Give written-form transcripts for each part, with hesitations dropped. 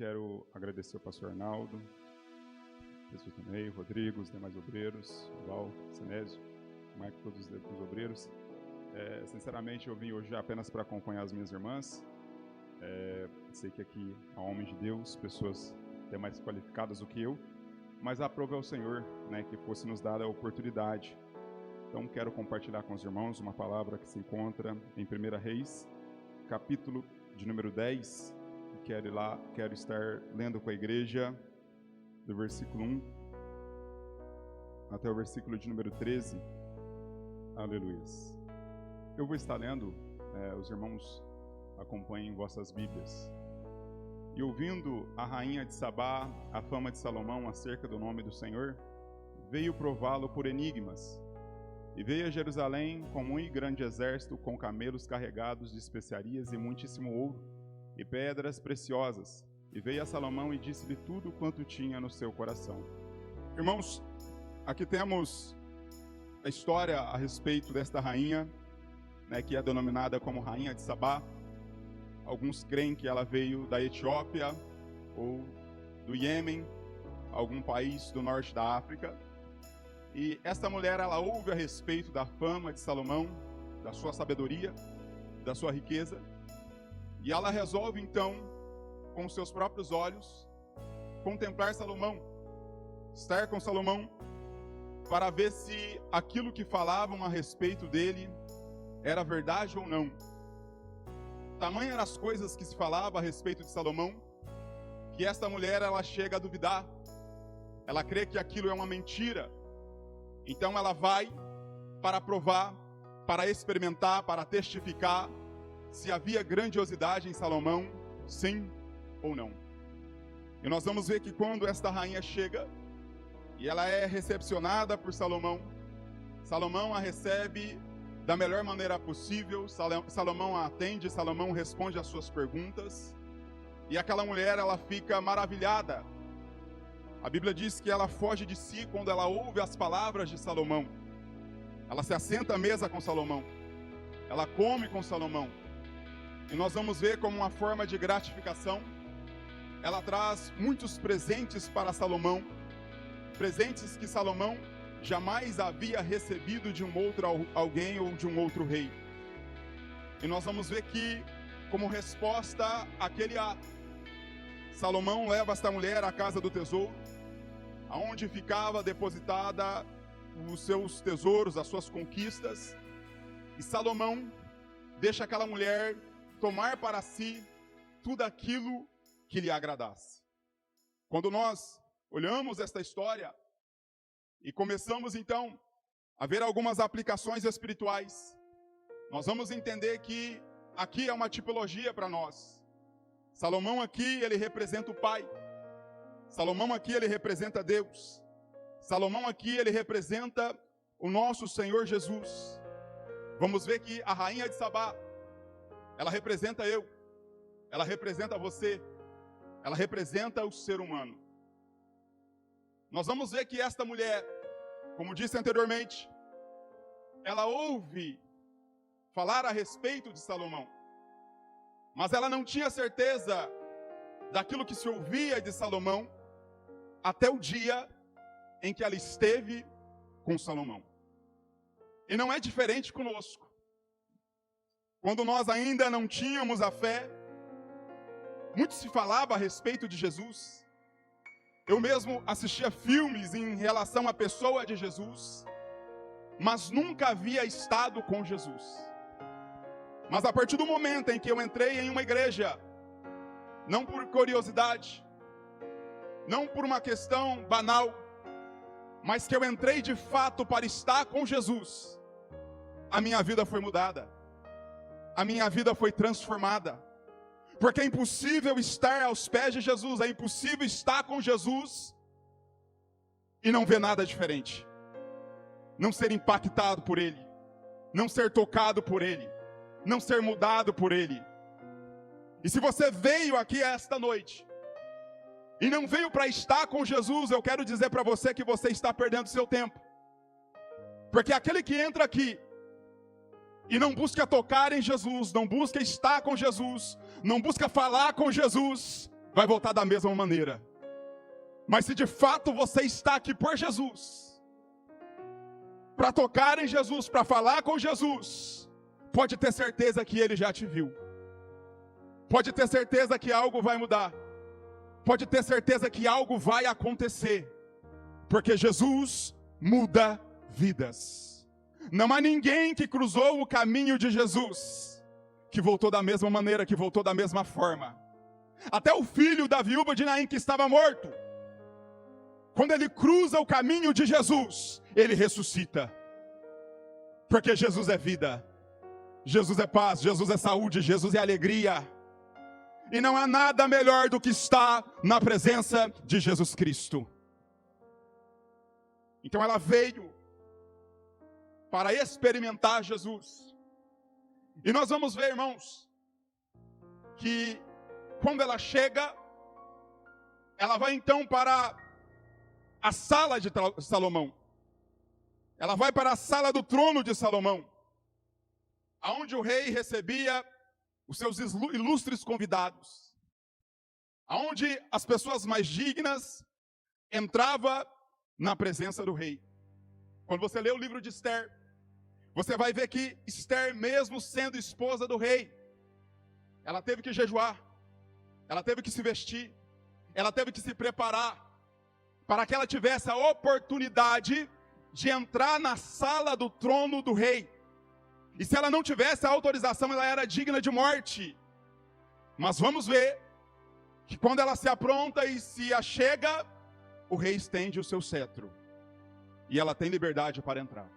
Quero agradecer ao pastor Arnaldo, Jesus também, Rodrigo, os demais obreiros, Val, Senésio, Marco, todos os obreiros. Sinceramente, eu vim hoje apenas para acompanhar as minhas irmãs. Sei que aqui há homens de Deus, pessoas até mais qualificadas do que eu, mas aprove ao Senhor, que fosse nos dada a oportunidade. Então, quero compartilhar com os irmãos uma palavra que se encontra em 1 Reis, capítulo de número 10. Quero estar lendo com a igreja do versículo 1 até o versículo de número 13. Aleluia. Eu vou estar lendo, os irmãos acompanhem vossas Bíblias. E ouvindo a rainha de Sabá a fama de Salomão acerca do nome do Senhor, veio prová-lo por enigmas. E veio a Jerusalém com muito grande exército, com camelos carregados de especiarias e muitíssimo ouro e pedras preciosas. E veio a Salomão e disse-lhe tudo quanto tinha no seu coração. Irmãos, aqui temos a história a respeito desta rainha, que é denominada como Rainha de Sabá. Alguns creem que ela veio da Etiópia ou do Iêmen, algum país do norte da África. E esta mulher, ela ouve a respeito da fama de Salomão, da sua sabedoria, da sua riqueza. E ela resolve então, com seus próprios olhos, contemplar Salomão, estar com Salomão, para ver se aquilo que falavam a respeito dele era verdade ou não. Tamanhas eram as coisas que se falava a respeito de Salomão, que esta mulher, ela chega a duvidar. Ela crê que aquilo é uma mentira. Então ela vai para provar, para experimentar, para testificar se havia grandiosidade em Salomão, sim ou não. E nós vamos ver que quando esta rainha chega e ela é recepcionada por Salomão, Salomão a recebe da melhor maneira possível. Salomão a atende, Salomão responde às suas perguntas, e aquela mulher, ela fica maravilhada. A Bíblia diz que ela foge de si quando ela ouve as palavras de Salomão. Ela se assenta à mesa com Salomão, ela come com Salomão, e nós vamos ver como uma forma de gratificação, ela traz muitos presentes para Salomão, presentes que Salomão jamais havia recebido de um outro alguém ou de um outro rei. E nós vamos ver que, como resposta àquele ato, Salomão leva esta mulher à casa do tesouro, aonde ficava depositada os seus tesouros, as suas conquistas, e Salomão deixa aquela mulher tomar para si tudo aquilo que lhe agradasse. Quando nós olhamos esta história e começamos então a ver algumas aplicações espirituais, nós vamos entender que aqui é uma tipologia para nós. Salomão aqui, ele representa o Pai. Salomão aqui, ele representa Deus. Salomão aqui, ele representa o nosso Senhor Jesus. Vamos ver que a rainha de Sabá, ela representa eu, ela representa você, ela representa o ser humano. Nós vamos ver que esta mulher, como disse anteriormente, ela ouve falar a respeito de Salomão, mas ela não tinha certeza daquilo que se ouvia de Salomão até o dia em que ela esteve com Salomão. E não é diferente conosco. Quando nós ainda não tínhamos a fé, muito se falava a respeito de Jesus. Eu mesmo assistia filmes em relação à pessoa de Jesus, mas nunca havia estado com Jesus. Mas a partir do momento em que eu entrei em uma igreja, não por curiosidade, não por uma questão banal, mas que eu entrei de fato para estar com Jesus, a minha vida foi mudada, a minha vida foi transformada. Porque é impossível estar aos pés de Jesus, é impossível estar com Jesus e não ver nada diferente, não ser impactado por Ele, não ser tocado por Ele, não ser mudado por Ele. E se você veio aqui esta noite e não veio para estar com Jesus, eu quero dizer para você que você está perdendo seu tempo. Porque aquele que entra aqui e não busca tocar em Jesus, não busca estar com Jesus, não busca falar com Jesus, vai voltar da mesma maneira. Mas se de fato você está aqui por Jesus, para tocar em Jesus, para falar com Jesus, pode ter certeza que Ele já te viu. Pode ter certeza que algo vai mudar. Pode ter certeza que algo vai acontecer. Porque Jesus muda vidas. Não há ninguém que cruzou o caminho de Jesus que voltou da mesma maneira, que voltou da mesma forma. Até o filho da viúva de Naim, que estava morto, quando ele cruza o caminho de Jesus, ele ressuscita. Porque Jesus é vida, Jesus é paz, Jesus é saúde, Jesus é alegria. E não há nada melhor do que estar na presença de Jesus Cristo. Então ela veio para experimentar Jesus. E nós vamos ver, irmãos, que quando ela chega, ela vai então para a sala de Salomão. Ela vai para a sala do trono de Salomão, aonde o rei recebia os seus ilustres convidados, aonde as pessoas mais dignas entravam na presença do rei. Quando você lê o livro de Esther, você vai ver que Esther, mesmo sendo esposa do rei, ela teve que jejuar, ela teve que se vestir, ela teve que se preparar, para que ela tivesse a oportunidade de entrar na sala do trono do rei. E se ela não tivesse a autorização, ela era digna de morte. Mas vamos ver que quando ela se apronta e se achega, o rei estende o seu cetro. E ela tem liberdade para entrar.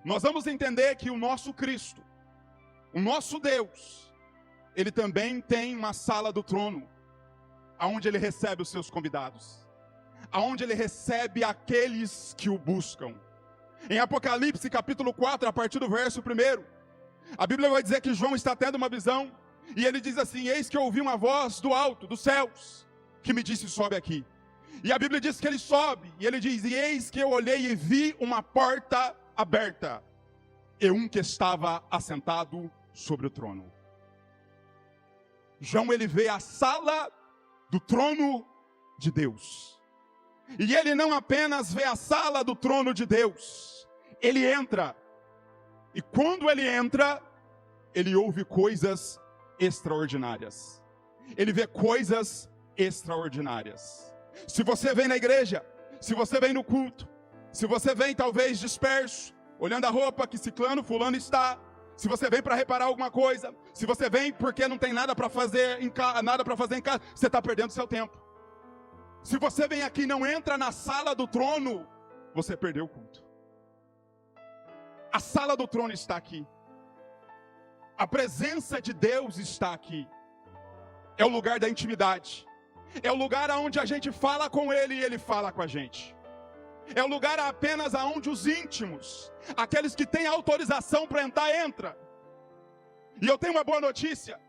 Nós vamos entender que o nosso Cristo, o nosso Deus, Ele também tem uma sala do trono, aonde Ele recebe os seus convidados, aonde Ele recebe aqueles que o buscam. Em Apocalipse capítulo 4, a partir do verso 1, a Bíblia vai dizer que João está tendo uma visão, e ele diz assim: eis que eu ouvi uma voz do alto, dos céus, que me disse: sobe aqui. E a Bíblia diz que ele sobe, e ele diz: e eis que eu olhei e vi uma porta aberta, e um que estava assentado sobre o trono. João, ele vê a sala do trono de Deus. E ele não apenas vê a sala do trono de Deus, ele entra. E quando ele entra, ele ouve coisas extraordinárias. Ele vê coisas extraordinárias. Se você vem na igreja, se você vem no culto, se você vem talvez disperso, olhando a roupa que ciclano, fulano está, se você vem para reparar alguma coisa, se você vem porque não tem nada para fazer em casa, você está perdendo seu tempo. Se você vem aqui e não entra na sala do trono, você perdeu o culto. A sala do trono está aqui. A presença de Deus está aqui. É o lugar da intimidade. É o lugar onde a gente fala com Ele e Ele fala com a gente. É o lugar apenas onde os íntimos, aqueles que têm autorização para entrar, entra. E eu tenho uma boa notícia,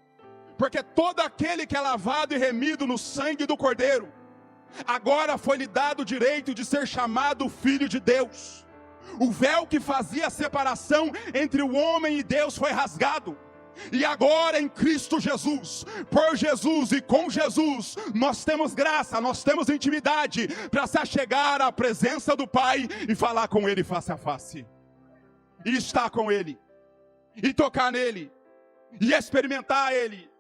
porque todo aquele que é lavado e remido no sangue do Cordeiro, agora foi-lhe dado o direito de ser chamado filho de Deus. O véu que fazia a separação entre o homem e Deus foi rasgado. E agora em Cristo Jesus, por Jesus e com Jesus, nós temos graça, nós temos intimidade para se achegar à presença do Pai e falar com Ele face a face. E estar com Ele, e tocar nele, e experimentar Ele.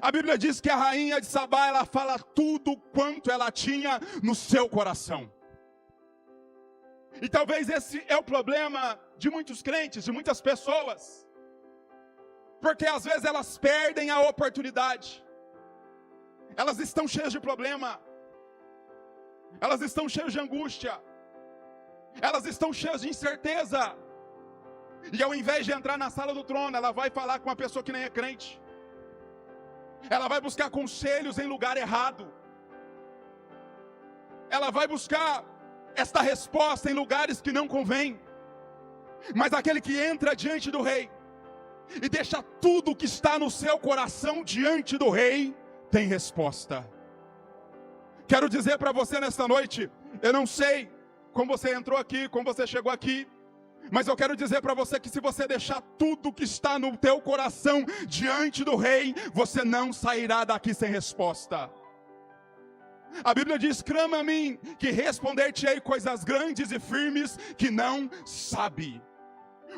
A Bíblia diz que a rainha de Sabá, ela fala tudo quanto ela tinha no seu coração. E talvez esse é o problema de muitos crentes, de muitas pessoas. Porque às vezes elas perdem a oportunidade. Elas estão cheias de problema. Elas estão cheias de angústia. Elas estão cheias de incerteza. E ao invés de entrar na sala do trono, ela vai falar com uma pessoa que nem é crente. Ela vai buscar conselhos em lugar errado. Ela vai buscar esta resposta em lugares que não convém. Mas aquele que entra diante do rei e deixa tudo que está no seu coração diante do rei, tem resposta. Quero dizer para você nesta noite, eu não sei como você entrou aqui, como você chegou aqui, Mas eu quero dizer para você que se você deixar tudo que está no teu coração diante do rei, você não sairá daqui sem resposta. A Bíblia diz: clama a mim, que responder-te-ei coisas grandes e firmes que não sabe.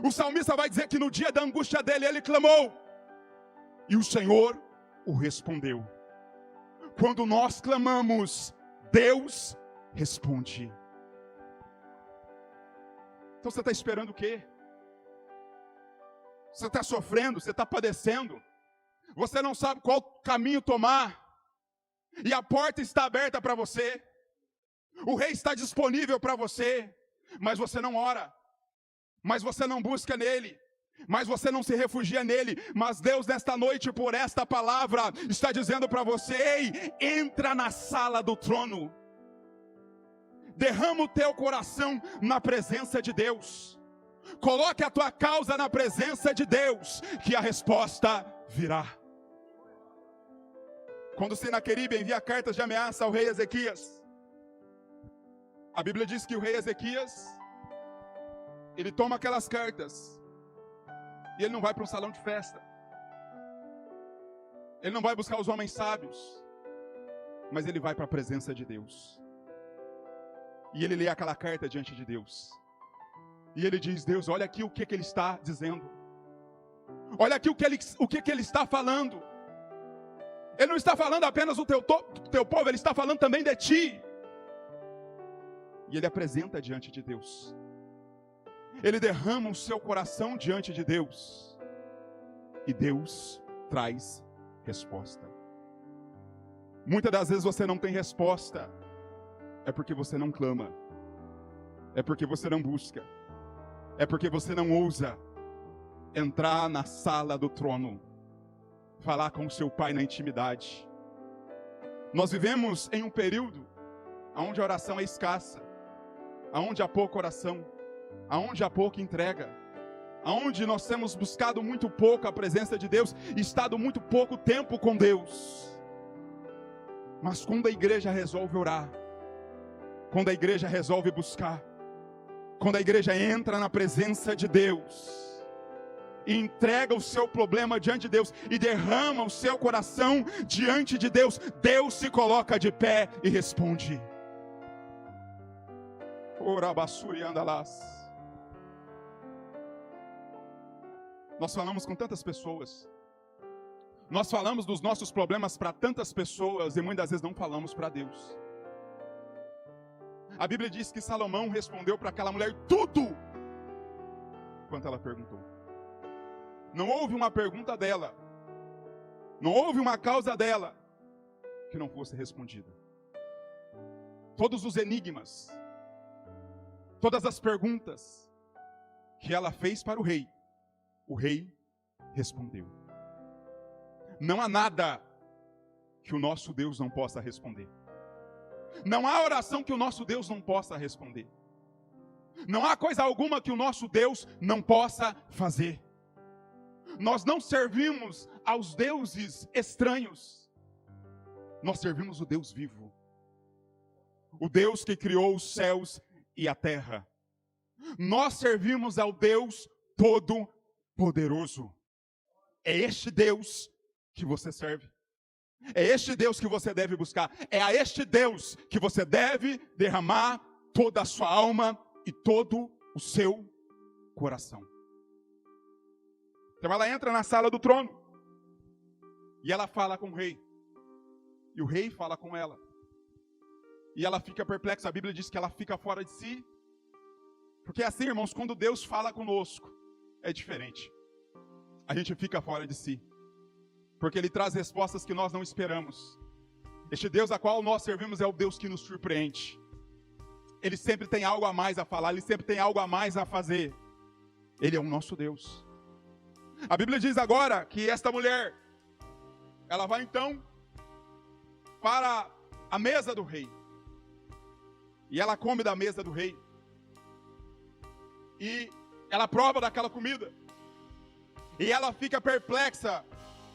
O salmista vai dizer que no dia da angústia dele, ele clamou, e o Senhor o respondeu. Quando nós clamamos, Deus responde. Então você está esperando o quê? Você está sofrendo, você está padecendo, você não sabe qual caminho tomar, e a porta está aberta para você, o rei está disponível para você, mas você não ora, mas você não busca nele, mas você não se refugia nele. Mas Deus nesta noite, por esta palavra, está dizendo para você: ei, entra na sala do trono, derrama o teu coração na presença de Deus, coloque a tua causa na presença de Deus, que a resposta virá. Quando Senaqueribe envia cartas de ameaça ao rei Ezequias, a Bíblia diz que o rei Ezequias, ele toma aquelas cartas, e ele não vai para um salão de festa, ele não vai buscar os homens sábios, mas ele vai para a presença de Deus, e ele lê aquela carta diante de Deus, e ele diz: Deus, olha aqui o que ele está dizendo, olha aqui o que ele está falando. Ele não está falando apenas do teu povo, ele está falando também de ti. E ele apresenta diante de Deus, ele derrama o seu coração diante de Deus, e Deus traz resposta. Muitas das vezes você não tem resposta, é porque você não clama, é porque você não busca, é porque você não ousa entrar na sala do trono, falar com o seu pai na intimidade. Nós vivemos em um período onde a oração é escassa, onde há pouca oração, onde há pouca entrega, onde nós temos buscado muito pouco a presença de Deus e estado muito pouco tempo com Deus. Mas quando a igreja resolve orar, quando a igreja resolve buscar, quando a igreja entra na presença de Deus e entrega o seu problema diante de Deus e derrama o seu coração diante de Deus, Deus se coloca de pé e responde. Orabassuri andalás. Nós falamos com tantas pessoas, nós falamos dos nossos problemas para tantas pessoas e muitas vezes não falamos para Deus. A Bíblia diz que Salomão respondeu para aquela mulher tudo quanto ela perguntou. Não houve uma pergunta dela, não houve uma causa dela que não fosse respondida. Todos os enigmas, todas as perguntas que ela fez para o rei respondeu. Não há nada que o nosso Deus não possa responder. Não há oração que o nosso Deus não possa responder. Não há coisa alguma que o nosso Deus não possa fazer. Nós não servimos aos deuses estranhos, nós servimos o Deus vivo, o Deus que criou os céus e a terra. Nós servimos ao Deus Todo-Poderoso. É este Deus que você serve, é este Deus que você deve buscar, é a este Deus que você deve derramar toda a sua alma e todo o seu coração. Então ela entra na sala do trono, e ela fala com o rei, e o rei fala com ela, e ela fica perplexa. A Bíblia diz que ela fica fora de si, porque é assim, irmãos, quando Deus fala conosco, é diferente, a gente fica fora de si, porque Ele traz respostas que nós não esperamos. Este Deus a qual nós servimos é o Deus que nos surpreende, Ele sempre tem algo a mais a falar, Ele sempre tem algo a mais a fazer, Ele é o nosso Deus. A Bíblia diz agora que esta mulher, ela vai então para a mesa do rei, e ela come da mesa do rei, e ela prova daquela comida, e ela fica perplexa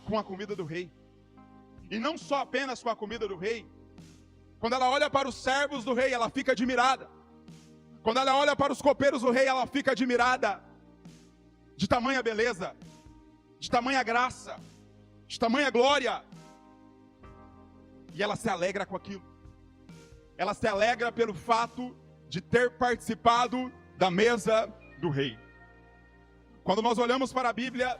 com a comida do rei, e não só apenas com a comida do rei. Quando ela olha para os servos do rei, ela fica admirada, Quando ela olha para os copeiros do rei, ela fica admirada de tamanha beleza, de tamanha graça, de tamanha glória. E ela se alegra com aquilo. Ela se alegra pelo fato de ter participado da mesa do rei. Quando nós olhamos para a Bíblia,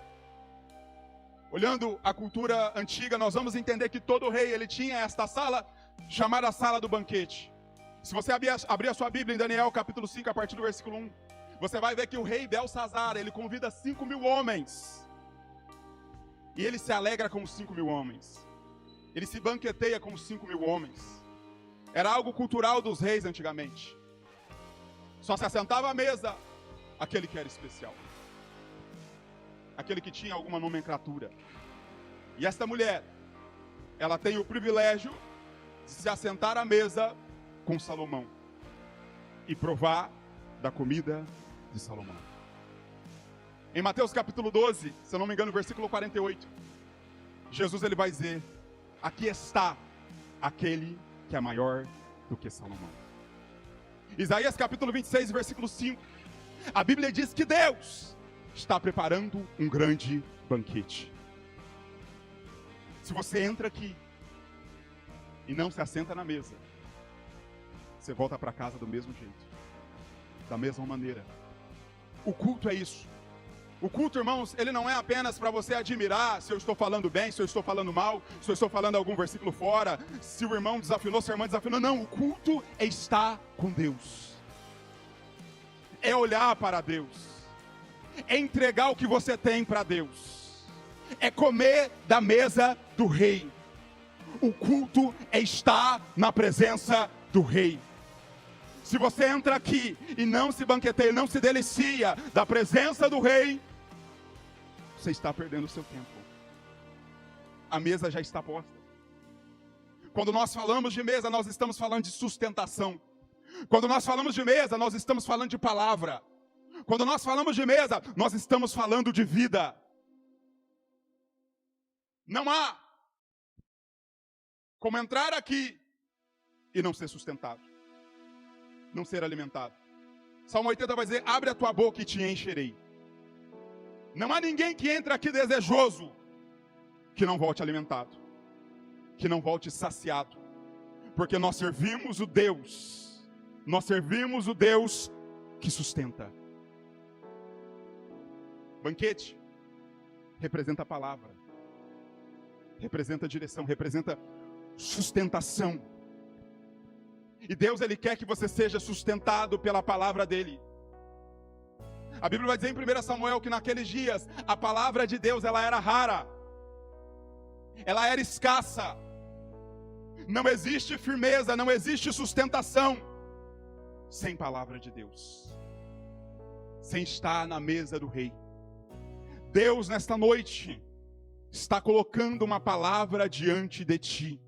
olhando a cultura antiga, nós vamos entender que todo rei, ele tinha esta sala, chamada sala do banquete. Se você abrir a sua Bíblia em Daniel capítulo 5, a partir do versículo 1, você vai ver que o rei Belsazar, ele convida 5.000 homens. E ele se alegra com os 5.000 homens. Ele se banqueteia com os 5.000 homens. Era algo cultural dos reis antigamente. Só se assentava à mesa aquele que era especial, aquele que tinha alguma nomenclatura. E esta mulher, ela tem o privilégio de se assentar à mesa com Salomão e provar da comida de Salomão. Em Mateus capítulo 12, se eu não me engano, versículo 48, Jesus ele vai dizer: aqui está aquele que é maior do que Salomão. Isaías capítulo 26, versículo 5, a Bíblia diz que Deus está preparando um grande banquete. Se você entra aqui e não se assenta na mesa, você volta para casa do mesmo jeito, da mesma maneira. O culto é isso. O culto, irmãos, ele não é apenas para você admirar se eu estou falando bem, se eu estou falando mal, se eu estou falando algum versículo fora, se o irmão desafinou, se a irmã desafinou. Não, o culto é estar com Deus. É olhar para Deus. É entregar o que você tem para Deus. É comer da mesa do rei. O culto é estar na presença do rei. Se você entra aqui e não se banqueteia, não se delicia da presença do rei, você está perdendo o seu tempo. A mesa já está posta. Quando nós falamos de mesa, nós estamos falando de sustentação. Quando nós falamos de mesa, nós estamos falando de palavra. Quando nós falamos de mesa, nós estamos falando de vida. Não há como entrar aqui e não ser sustentado, não ser alimentado. Salmo 80 vai dizer: abre a tua boca e te encherei. Não há ninguém que entre aqui desejoso que não volte alimentado, que não volte saciado, porque nós servimos o Deus que sustenta. Banquete representa a palavra, representa a direção, representa sustentação. E Deus, ele quer que você seja sustentado pela palavra dele. A Bíblia vai dizer em 1 Samuel que naqueles dias a palavra de Deus, ela era rara, ela era escassa. Não existe firmeza, não existe sustentação sem palavra de Deus, sem estar na mesa do rei. Deus nesta noite está colocando uma palavra diante de ti.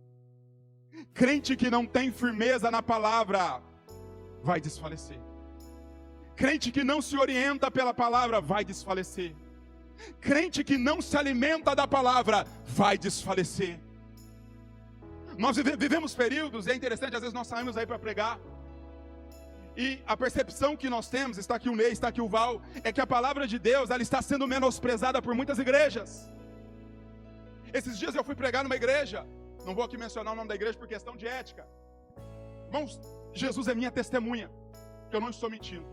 Crente que não tem firmeza na palavra vai desfalecer. Crente que não se orienta pela palavra vai desfalecer. Crente que não se alimenta da palavra vai desfalecer. Nós vivemos períodos, é interessante, às vezes nós saímos aí para pregar, e a percepção que nós temos, está aqui o Ney, está aqui o Val, é que a palavra de Deus, ela está sendo menosprezada por muitas igrejas. Esses dias eu fui pregar numa igreja, não vou aqui mencionar o nome da igreja por questão de ética. Irmãos, Jesus é minha testemunha, que eu não estou mentindo.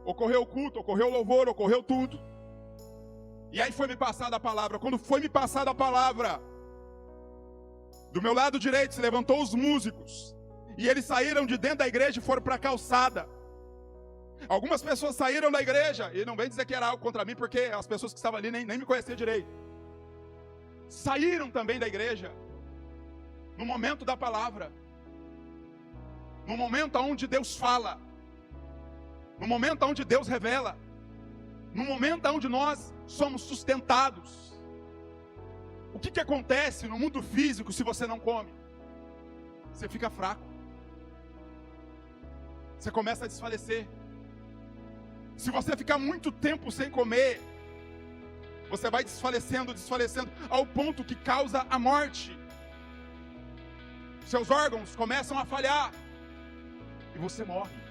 Ocorreu o culto, ocorreu o louvor, ocorreu tudo. E aí foi me passada a palavra. Quando foi me passada a palavra, do meu lado direito se levantou os músicos, e eles saíram de dentro da igreja e foram para a calçada. Algumas pessoas saíram da igreja, e não vem dizer que era algo contra mim, porque as pessoas que estavam ali nem me conheciam direito. Saíram também da igreja, no momento da palavra, no momento onde Deus fala, no momento onde Deus revela, no momento onde nós somos sustentados. O que acontece no mundo físico se você não come? Você fica fraco, você começa a desfalecer. Se você ficar muito tempo sem comer, você vai desfalecendo, ao ponto que causa a morte. Seus órgãos começam a falhar e você morre.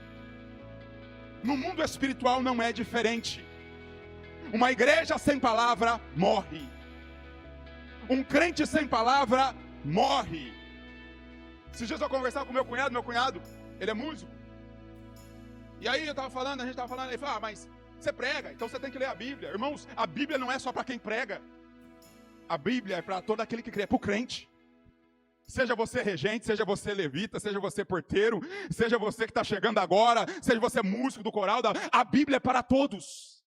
No mundo espiritual não é diferente. Uma igreja sem palavra morre. Um crente sem palavra morre. Esses dias eu conversava com meu cunhado, ele é músico. E aí a gente estava falando, ele falou, mas você prega, então você tem que ler a Bíblia. Irmãos, a Bíblia não é só para quem prega. A Bíblia é para todo aquele que crê, é para o crente. Seja você regente, seja você levita, seja você porteiro, seja você que está chegando agora, seja você músico do coral, a Bíblia é para todos.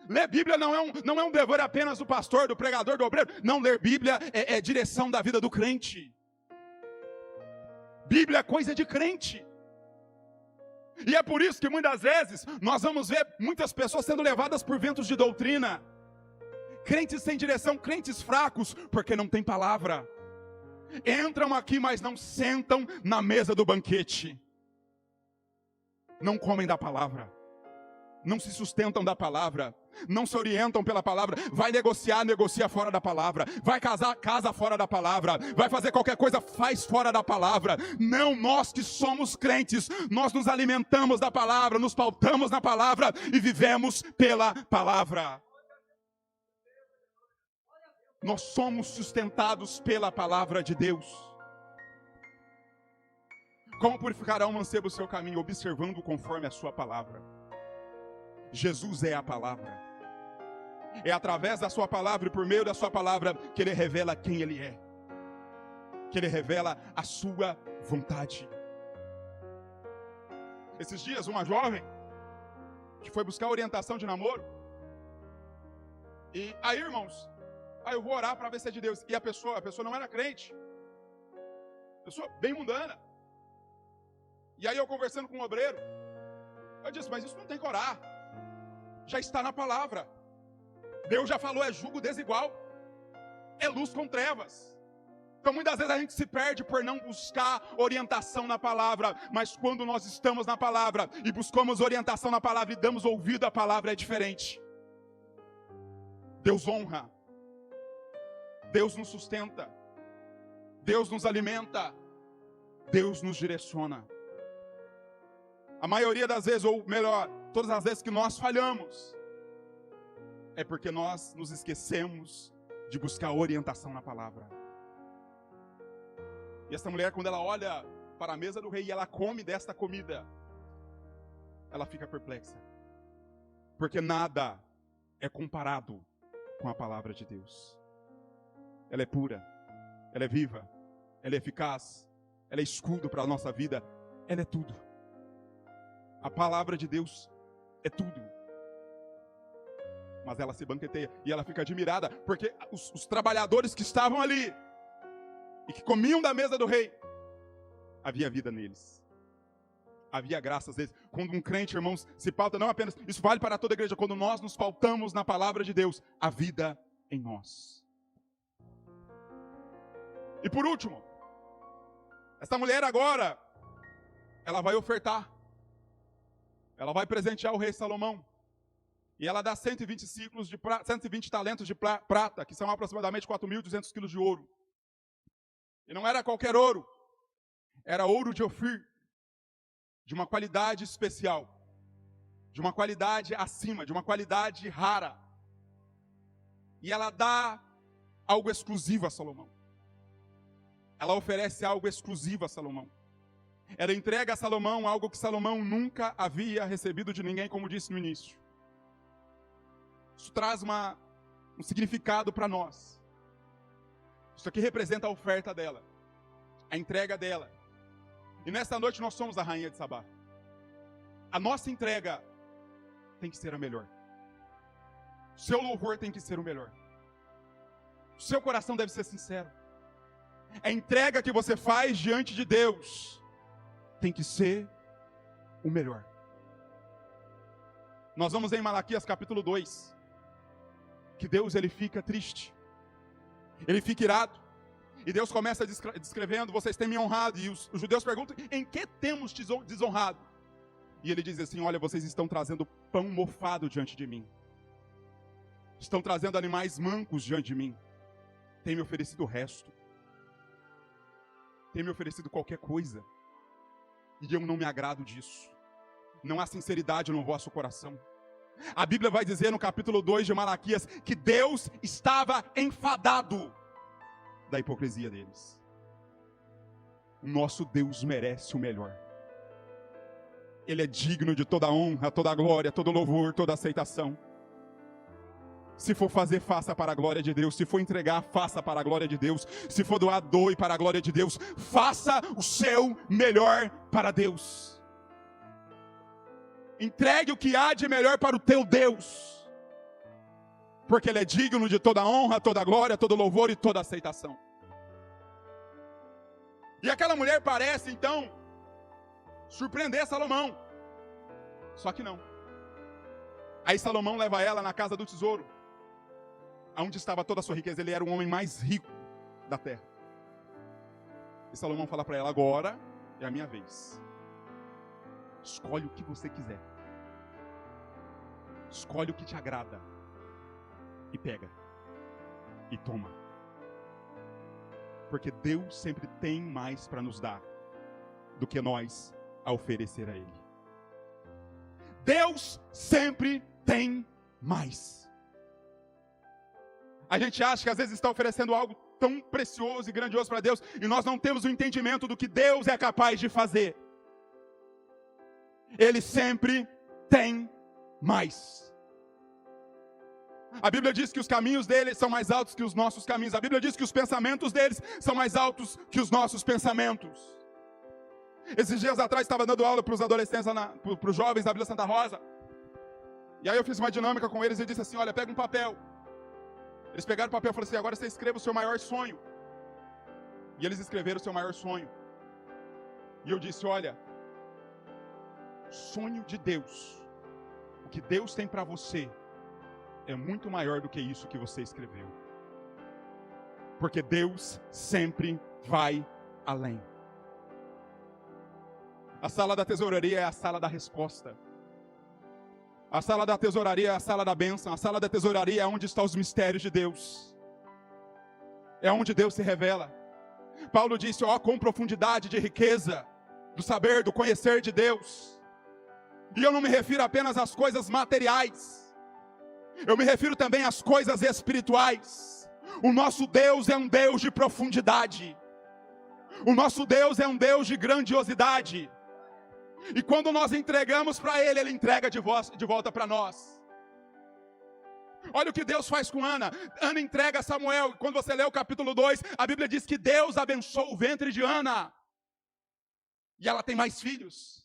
Ler Bíblia não é um dever apenas do pastor, do pregador, do obreiro. Não, ler Bíblia é direção da vida do crente. Bíblia é coisa de crente. E é por isso que muitas vezes nós vamos ver muitas pessoas sendo levadas por ventos de doutrina. Crentes sem direção, crentes fracos, porque não tem palavra. Entram aqui, mas não sentam na mesa do banquete. Não comem da palavra. Não se sustentam da palavra. Não se orientam pela palavra. Vai negociar, negocia fora da palavra. Vai casar, casa fora da palavra. Vai fazer qualquer coisa, faz fora da palavra. Não, nós que somos crentes, nós nos alimentamos da palavra, nos pautamos na palavra e vivemos pela palavra. Nós somos sustentados pela palavra de Deus. Como purificará o mancebo o seu caminho? Observando conforme a sua palavra. Jesus é a palavra. É através da sua palavra e por meio da sua palavra que ele revela quem ele é. Que ele revela a sua vontade. Esses dias uma jovem que foi buscar orientação de namoro. E aí, irmãos, eu vou orar para ver se é de Deus. E a pessoa não era crente. Pessoa bem mundana. E aí eu conversando com um obreiro, eu disse, mas isso não tem que orar. Já está na palavra. Deus já falou, é jugo desigual. É luz com trevas. Então muitas vezes a gente se perde por não buscar orientação na palavra. Mas quando nós estamos na palavra e buscamos orientação na palavra e damos ouvido à palavra, é diferente. Deus honra. Deus nos sustenta. Deus nos alimenta. Deus nos direciona. A maioria das vezes, ou melhor, todas as vezes que nós falhamos, é porque nós nos esquecemos de buscar orientação na palavra. E essa mulher, quando ela olha para a mesa do rei e ela come desta comida, ela fica perplexa. Porque nada é comparado com a palavra de Deus. Ela é pura, ela é viva, ela é eficaz, ela é escudo para a nossa vida, ela é tudo. A palavra de Deus é tudo. Mas ela se banqueteia e ela fica admirada, porque os trabalhadores que estavam ali e que comiam da mesa do rei, havia vida neles. Havia graças deles. Quando um crente, irmãos, se pauta, não apenas, isso vale para toda a igreja, quando nós nos pautamos na palavra de Deus, há vida em nós. E por último, essa mulher agora, ela vai ofertar. Ela vai presentear o rei Salomão. E ela dá 120 ciclos de 120 talentos de prata, que são aproximadamente 4.200 quilos de ouro. E não era qualquer ouro. Era ouro de Ofir. De uma qualidade especial. De uma qualidade acima, de uma qualidade rara. E ela dá algo exclusivo a Salomão. Ela oferece algo exclusivo a Salomão. Ela entrega a Salomão algo que Salomão nunca havia recebido de ninguém, como disse no início. Isso traz um significado para nós. Isso aqui representa a oferta dela, a entrega dela. E nesta noite nós somos a rainha de Sabá. A nossa entrega tem que ser a melhor. O seu louvor tem que ser o melhor. O seu coração deve ser sincero. A entrega que você faz diante de Deus tem que ser o melhor. Nós vamos em Malaquias capítulo 2. Que Deus, ele fica triste. Ele fica irado. E Deus começa descrevendo, vocês têm me honrado. E os judeus perguntam, em que temos te desonrado? E ele diz assim, olha, vocês estão trazendo pão mofado diante de mim. Estão trazendo animais mancos diante de mim. Tem me oferecido o resto. Tem me oferecido qualquer coisa. E eu não me agrado disso. não há sinceridade no vosso coração. A Bíblia vai dizer no capítulo 2 de Malaquias que Deus estava enfadado da hipocrisia deles. O nosso Deus merece o melhor. Ele é digno de toda honra, toda glória, todo louvor, toda aceitação. Se for fazer, faça para a glória de Deus. Se for entregar, faça para a glória de Deus. Se for doar, doe para a glória de Deus. Faça o seu melhor para Deus. Entregue o que há de melhor para o teu Deus. Porque Ele é digno de toda honra, toda glória, todo louvor e toda aceitação. E aquela mulher parece, então, surpreender Salomão. Só que não. Aí Salomão leva ela na casa do tesouro, onde estava toda a sua riqueza. Ele era o homem mais rico da terra. E Salomão fala para ela: agora é a minha vez. Escolhe o que você quiser. Escolhe o que te agrada. E pega. E toma. Porque Deus sempre tem mais para nos dar do que nós a oferecer a Ele. Deus sempre tem mais. A gente acha que às vezes está oferecendo algo tão precioso e grandioso para Deus, e nós não temos o entendimento do que Deus é capaz de fazer. Ele sempre tem mais. A Bíblia diz que os caminhos dele são mais altos que os nossos caminhos. A Bíblia diz que os pensamentos deles são mais altos que os nossos pensamentos. Esses dias atrás estava dando aula para os adolescentes, para os jovens da Vila Santa Rosa. E aí eu fiz uma dinâmica com eles e disse assim: olha, pega um papel. Eles pegaram o papel e falaram assim: agora você escreva o seu maior sonho. E eles escreveram o seu maior sonho. E eu disse: olha, sonho de Deus, o que Deus tem para você é muito maior do que isso que você escreveu. Porque Deus sempre vai além. A sala da tesouraria é a sala da resposta. A sala da tesouraria é a sala da bênção. A sala da tesouraria é onde estão os mistérios de Deus. É onde Deus se revela. Paulo disse: ó, com profundidade de riqueza, do saber, do conhecer de Deus. E eu não me refiro apenas às coisas materiais. Eu me refiro também às coisas espirituais. O nosso Deus é um Deus de profundidade. O nosso Deus é um Deus de grandiosidade. E quando nós entregamos para Ele, Ele entrega de volta para nós. Olha o que Deus faz com Ana. Ana entrega a Samuel. Quando você lê o capítulo 2, a Bíblia diz que Deus abençoou o ventre de Ana. E ela tem mais filhos.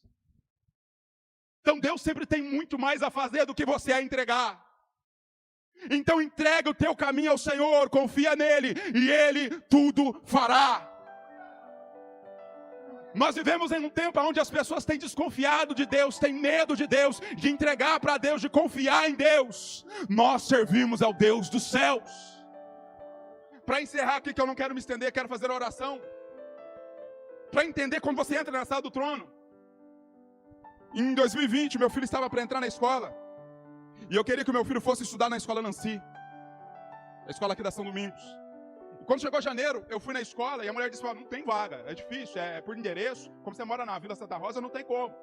Então Deus sempre tem muito mais a fazer do que você a entregar. Então entrega o teu caminho ao Senhor, confia nele, e Ele tudo fará. Nós vivemos em um tempo onde as pessoas têm desconfiado de Deus, têm medo de Deus, de entregar para Deus, de confiar em Deus. Nós servimos ao Deus dos céus. Para encerrar aqui, que eu não quero me estender, quero fazer a oração. Para entender como você entra na sala do trono. Em 2020, meu filho estava para entrar na escola. E eu queria que o meu filho fosse estudar na escola Nancy, a escola aqui da São Domingos. E quando chegou janeiro, eu fui na escola e a mulher disse: não tem vaga, é difícil, é por endereço. Como você mora na Vila Santa Rosa, não tem como.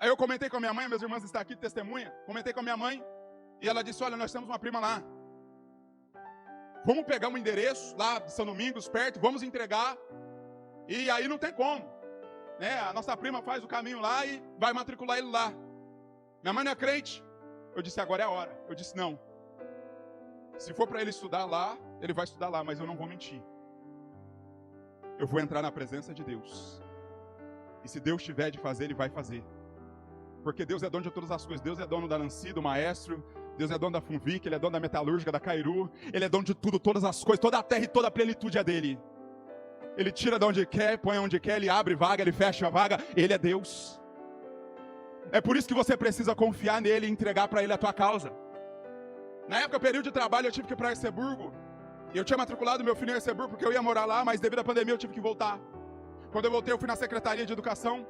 Aí eu comentei com a minha mãe, minhas irmãs estão aqui de testemunha. Comentei com a minha mãe e ela disse: olha, nós temos uma prima lá. Vamos pegar um endereço lá de São Domingos, perto, vamos entregar. E aí não tem como, né? A nossa prima faz o caminho lá e vai matricular ele lá. Minha mãe não é crente. Eu disse: agora é a hora. Eu disse: não. Se for para ele estudar lá, ele vai estudar lá, mas eu não vou mentir. Eu vou entrar na presença de Deus. E se Deus tiver de fazer, Ele vai fazer. Porque Deus é dono de todas as coisas. Deus é dono da Nancy, do Maestro. Deus é dono da Funvic, Ele é dono da Metalúrgica, da Cairu. Ele é dono de tudo, todas as coisas. Toda a terra e toda a plenitude é dele. Ele tira de onde quer, põe onde quer. Ele abre vaga, Ele fecha a vaga. Ele é Deus. É por isso que você precisa confiar nele e entregar para Ele a tua causa. Na época, período de trabalho, eu tive que ir para Erceburgo. E eu tinha matriculado meu filho em Erceburgo porque eu ia morar lá, mas devido à pandemia eu tive que voltar. Quando eu voltei, eu fui na Secretaria de Educação.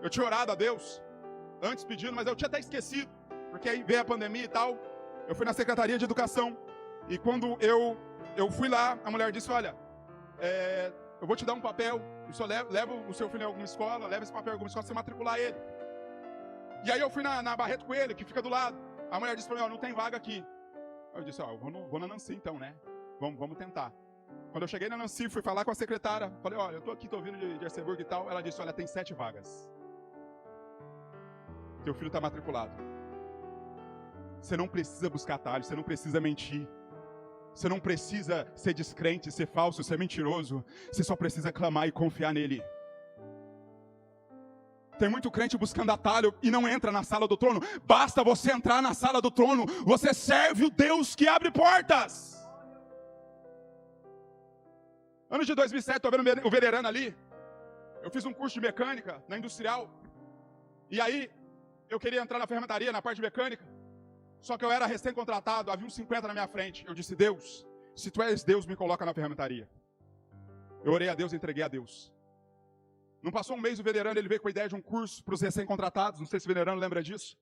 Eu tinha orado a Deus, antes pedindo, mas eu tinha até esquecido. Porque aí veio a pandemia e tal. Eu fui na Secretaria de Educação. E quando eu fui lá, a mulher disse: olha, eu vou te dar um papel. O senhor leva o seu filho em alguma escola, leva esse papel em alguma escola, você matricular ele. E aí eu fui na Barreto Coelho, que fica do lado. A mulher disse para mim, ó, não tem vaga aqui. Eu disse, ó, vou na Nancy então, né? Vamos tentar. Quando eu cheguei na Nancy, fui falar com a secretária. Falei, olha, eu tô aqui, tô vindo de Erceburgo e tal. Ela disse, olha, tem 7 vagas. Teu filho está matriculado. Você não precisa buscar atalho, você não precisa mentir. Você não precisa ser descrente, ser falso, ser mentiroso. Você só precisa clamar e confiar nele. Tem muito crente buscando atalho e não entra na sala do trono. Basta você entrar na sala do trono. Você serve o Deus que abre portas. Ano de 2007, estou vendo o veterano ali. Eu fiz um curso de mecânica na industrial. E aí, eu queria entrar na ferramentaria, na parte de mecânica. Só que eu era recém-contratado, havia uns 50 na minha frente. Eu disse, Deus, se tu és Deus, me coloca na ferramentaria. Eu orei a Deus e entreguei a Deus. Não passou um mês, o veterano, ele veio com a ideia de um curso para os recém-contratados. Não sei se o veterano lembra disso.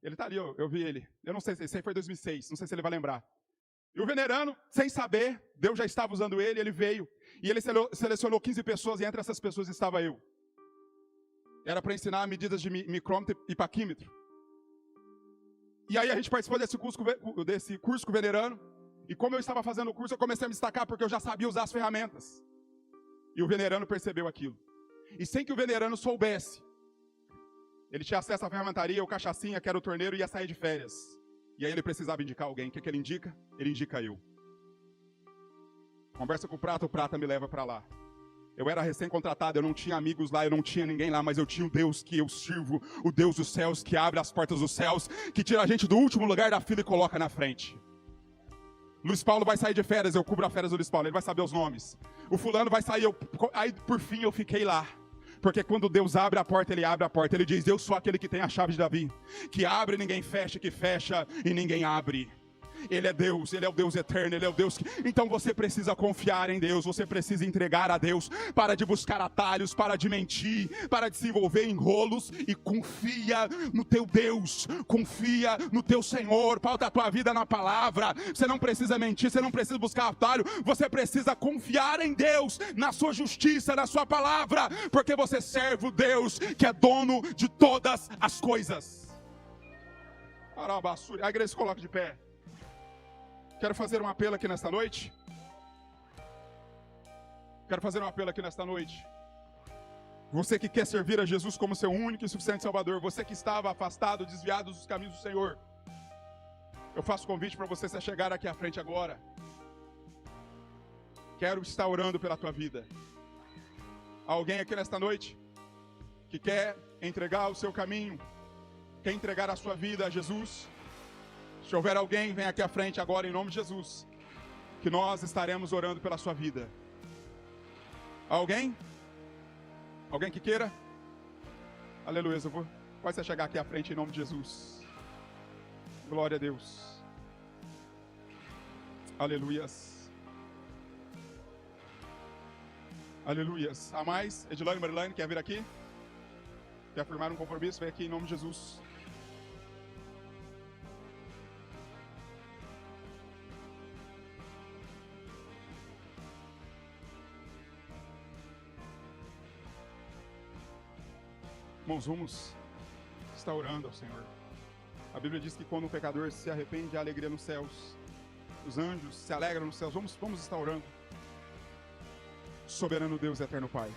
Ele está ali, eu vi ele. Eu não sei, esse aí foi 2006, não sei se ele vai lembrar. E o veterano, sem saber, Deus já estava usando ele veio. E ele selecionou 15 pessoas e entre essas pessoas estava eu. Era para ensinar medidas de micrômetro e paquímetro. E aí a gente participou desse curso com o veterano. E como eu estava fazendo o curso, eu comecei a me destacar porque eu já sabia usar as ferramentas. E o veterano percebeu aquilo. E sem que o veterano soubesse, ele tinha acesso à ferramentaria, o cachaçinha, que era o torneiro, ia sair de férias. E aí ele precisava indicar alguém. O que ele indica? Ele indica eu. Conversa com o prata me leva para lá. Eu era recém-contratado, eu não tinha amigos lá, eu não tinha ninguém lá, mas eu tinha o Deus que eu sirvo, o Deus dos céus, que abre as portas dos céus, que tira a gente do último lugar da fila e coloca na frente. Luiz Paulo vai sair de férias, eu cubro a férias do Luiz Paulo, ele vai saber os nomes. O fulano vai sair, aí por fim eu fiquei lá. Porque quando Deus abre a porta, Ele abre a porta. Ele diz, eu sou aquele que tem a chave de Davi, que abre e ninguém fecha, que fecha e ninguém abre. Ele é Deus, Ele é o Deus eterno, Ele é o Deus que... Então você precisa confiar em Deus, você precisa entregar a Deus. Para de buscar atalhos, para de mentir, para de se envolver em rolos e confia no teu Deus, confia no teu Senhor, pauta a tua vida na palavra. Você não precisa mentir, você não precisa buscar atalho, você precisa confiar em Deus, na sua justiça, na sua palavra, porque você serve o Deus que é dono de todas as coisas. A igreja se coloca de pé. Quero fazer um apelo aqui nesta noite. Você que quer servir a Jesus como seu único e suficiente Salvador. Você que estava afastado, desviado dos caminhos do Senhor. Eu faço convite para você se chegar aqui à frente agora. Quero estar orando pela tua vida. Alguém aqui nesta noite que quer entregar o seu caminho, quer entregar a sua vida a Jesus? Se houver alguém, vem aqui à frente agora em nome de Jesus, que nós estaremos orando pela sua vida. Alguém? Alguém que queira? Aleluia, pode você chegar aqui à frente em nome de Jesus. Glória a Deus. Aleluias. Aleluias. A mais, Edilane, Marilane, quer vir aqui? Quer firmar um compromisso? Vem aqui em nome de Jesus. Irmãos, vamos estar orando ao Senhor. A Bíblia diz que quando um pecador se arrepende, há alegria nos céus. Os anjos se alegram nos céus. Vamos estar orando. Soberano Deus e eterno Pai.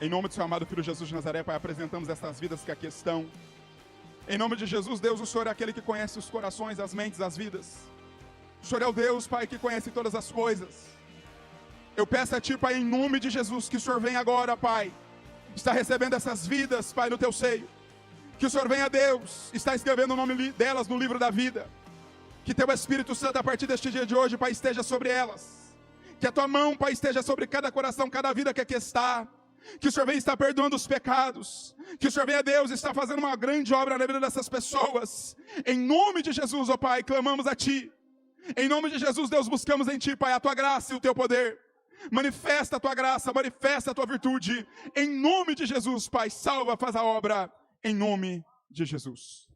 Em nome do seu amado Filho Jesus de Nazaré, Pai, apresentamos estas vidas que aqui estão. Em nome de Jesus, Deus, o Senhor é aquele que conhece os corações, as mentes, as vidas. O Senhor é o Deus, Pai, que conhece todas as coisas. Eu peço a Ti, Pai, em nome de Jesus, que o Senhor venha agora, Pai. Está recebendo essas vidas, Pai, no Teu seio. Que o Senhor venha, Deus, está escrevendo o nome delas no livro da vida. Que Teu Espírito Santo, a partir deste dia de hoje, Pai, esteja sobre elas. Que a Tua mão, Pai, esteja sobre cada coração, cada vida que aqui está. Que o Senhor venha estar perdoando os pecados. Que o Senhor venha, Deus, está fazendo uma grande obra na vida dessas pessoas. Em nome de Jesus, ó Pai, clamamos a Ti. Em nome de Jesus, Deus, buscamos em Ti, Pai, a Tua graça e o Teu poder. Manifesta a Tua graça, manifesta a Tua virtude. Em nome de Jesus, Pai, salva, faz a obra. Em nome de Jesus.